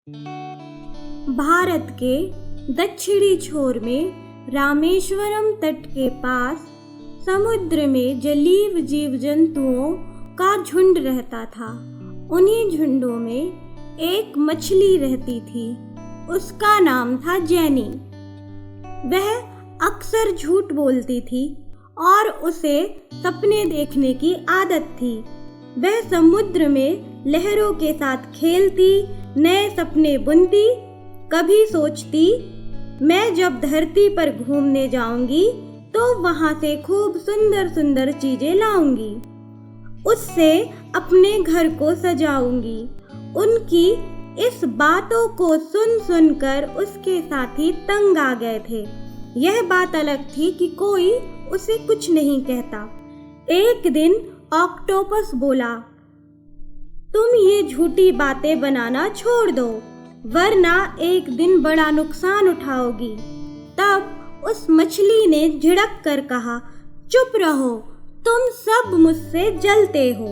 भारत के दक्षिणी छोर में रामेश्वरम तट के पास समुद्र में जलीय जीव जंतुओं का झुंड रहता था। उन्हीं झुंडों में एक मछली रहती थी। उसका नाम था जैनी। वह अक्सर झूठ बोलती थी और उसे सपने देखने की आदत थी। वह समुद्र में लहरों के साथ खेलती, नए सपने बुनती। कभी सोचती, मैं जब धरती पर घूमने जाऊंगी तो वहां से खूब सुंदर सुंदर चीजें लाऊंगी, उससे अपने घर को सजाऊंगी। उनकी इस बातों को सुन सुनकर उसके साथी तंग आ गए थे। यह बात अलग थी कि कोई उसे कुछ नहीं कहता। एक दिन ऑक्टोपस बोला, तुम ये झूठी बातें बनाना छोड़ दो, वरना एक दिन बड़ा नुकसान उठाओगी। तब उस मछली ने झिड़क कर कहा, चुप रहो, तुम सब मुझसे जलते हो।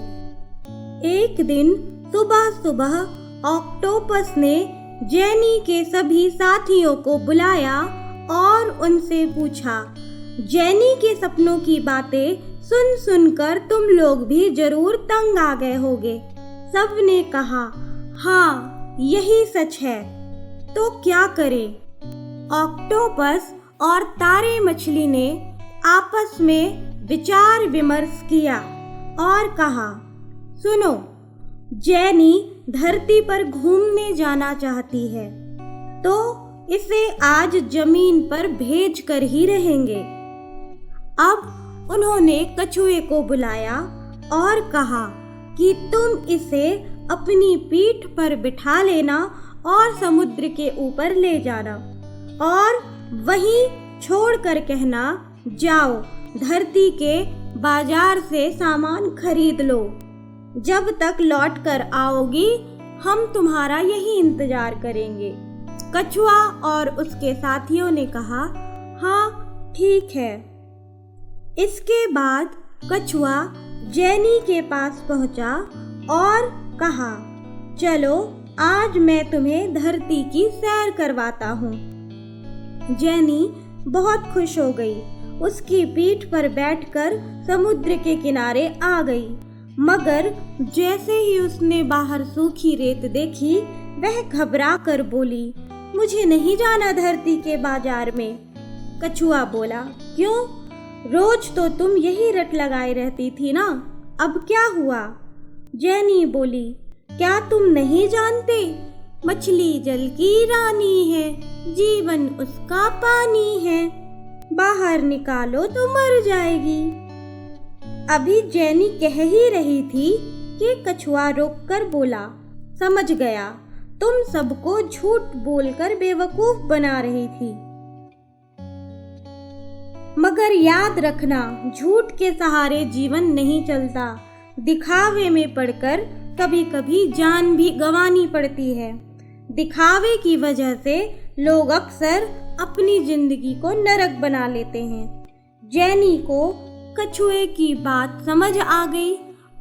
एक दिन सुबह सुबह ऑक्टोपस ने जैनी के सभी साथियों को बुलाया और उनसे पूछा, जैनी के सपनों की बातें सुन सुनकर तुम लोग भी जरूर तंग आ गए होगे। सब ने कहा, हाँ यही सच है, तो क्या करें। ऑक्टोपस और तारे मछली ने आपस में विचार विमर्श किया और कहा, सुनो, जैनी धरती पर घूमने जाना चाहती है, तो इसे आज जमीन पर भेज कर ही रहेंगे। अब उन्होंने कछुए को बुलाया और कहा कि तुम इसे अपनी पीठ पर बिठा लेना और समुद्र के ऊपर ले जाना और वहीं छोड़कर कहना, जाओ धरती के बाजार से सामान खरीद लो। जब तक लौट कर आओगी हम तुम्हारा यही इंतजार करेंगे। कछुआ और उसके साथियों ने कहा, हाँ ठीक है। इसके बाद कछुआ जैनी के पास पहुंचा और कहा, चलो आज मैं तुम्हें धरती की सैर करवाता हूँ। जैनी बहुत खुश हो गई। उसकी पीठ पर बैठकर समुद्र के किनारे आ गई, मगर जैसे ही उसने बाहर सूखी रेत देखी, वह घबरा कर बोली, मुझे नहीं जाना धरती के बाजार में। कछुआ बोला, क्यों? रोज तो तुम यही रट लगाए रहती थी ना, अब क्या हुआ? जैनी बोली, क्या तुम नहीं जानते, मछली जल की रानी है, जीवन उसका पानी है, बाहर निकालो तो मर जाएगी। अभी जैनी कह ही रही थी कि कछुआ रोककर बोला, समझ गया, तुम सबको झूठ बोलकर बेवकूफ बना रही थी। मगर याद रखना, झूठ के सहारे जीवन नहीं चलता। दिखावे में पड़कर कभी कभी जान भी गंवानी पड़ती है। दिखावे की वजह से लोग अक्सर अपनी जिंदगी को नरक बना लेते हैं। जैनी को कछुए की बात समझ आ गई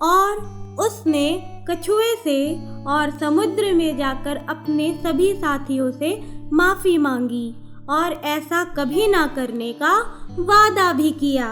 और उसने कछुए से और समुद्र में जाकर अपने सभी साथियों से माफी मांगी और ऐसा कभी ना करने का वादा भी किया।